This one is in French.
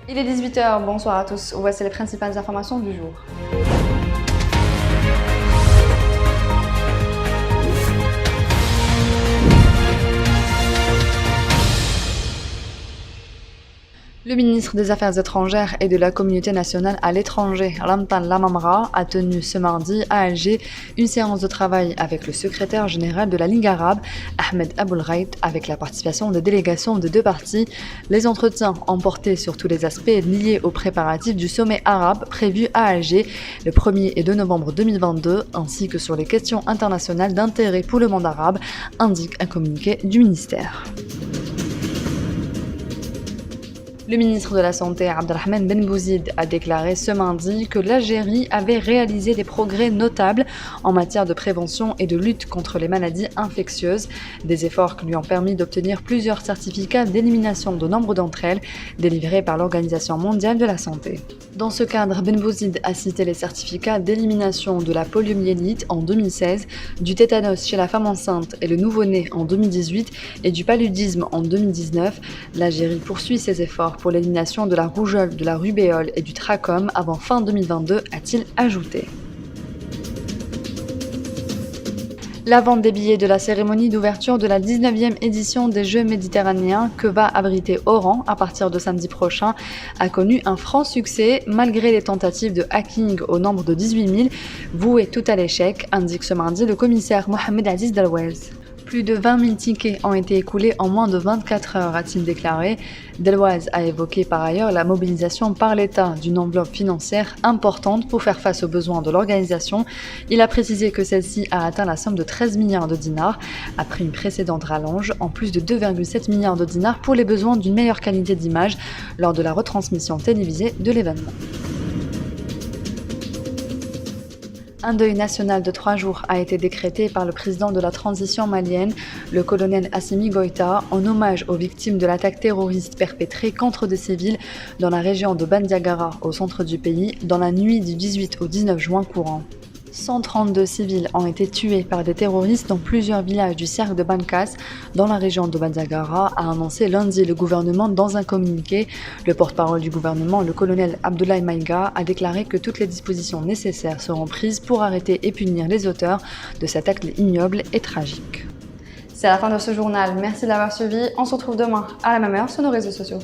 Il est 18h, bonsoir à tous. Voici les principales informations du jour. Le ministre des Affaires étrangères et de la communauté nationale à l'étranger, Ramtan Lamamra, a tenu ce mardi à Alger une séance de travail avec le secrétaire général de la Ligue arabe, Ahmed Aboulghait, avec la participation des délégations de deux parties. Les entretiens ont porté sur tous les aspects liés aux préparatifs du sommet arabe prévu à Alger le 1er et 2 novembre 2022, ainsi que sur les questions internationales d'intérêt pour le monde arabe, indique un communiqué du ministère. Le ministre de la Santé, Abdelrahman Ben Bouzid, a déclaré ce mardi que l'Algérie avait réalisé des progrès notables en matière de prévention et de lutte contre les maladies infectieuses, des efforts qui lui ont permis d'obtenir plusieurs certificats d'élimination de nombre d'entre elles, délivrés par l'Organisation mondiale de la santé. Dans ce cadre, Ben Bouzid a cité les certificats d'élimination de la poliomyélite en 2016, du tétanos chez la femme enceinte et le nouveau-né en 2018 et du paludisme en 2019. L'Algérie poursuit ses efforts pour l'élimination de la rougeole, de la rubéole et du trachome avant fin 2022, a-t-il ajouté. La vente des billets de la cérémonie d'ouverture de la 19e édition des Jeux méditerranéens que va abriter Oran à partir de samedi prochain a connu un franc succès malgré les tentatives de hacking au nombre de 18 000, vouées tout à l'échec, indique ce mardi le commissaire Mohamed Aziz Delwez. Plus de 20 000 tickets ont été écoulés en moins de 24 heures, a-t-il déclaré. Delwez a évoqué par ailleurs la mobilisation par l'État d'une enveloppe financière importante pour faire face aux besoins de l'organisation. Il a précisé que celle-ci a atteint la somme de 13 milliards de dinars, après une précédente rallonge, en plus de 2,7 milliards de dinars pour les besoins d'une meilleure qualité d'image lors de la retransmission télévisée de l'événement. Un deuil national de 3 jours a été décrété par le président de la transition malienne, le colonel Assimi Goïta, en hommage aux victimes de l'attaque terroriste perpétrée contre des civils dans la région de Bandiagara, au centre du pays, dans la nuit du 18 au 19 juin courant. 132 civils ont été tués par des terroristes dans plusieurs villages du cercle de Bankas, dans la région de Bandiagara, a annoncé lundi le gouvernement dans un communiqué. Le porte-parole du gouvernement, le colonel Abdoulaye Maïga, a déclaré que toutes les dispositions nécessaires seront prises pour arrêter et punir les auteurs de cet acte ignoble et tragique. C'est la fin de ce journal. Merci de l'avoir suivi. On se retrouve demain à la même heure sur nos réseaux sociaux.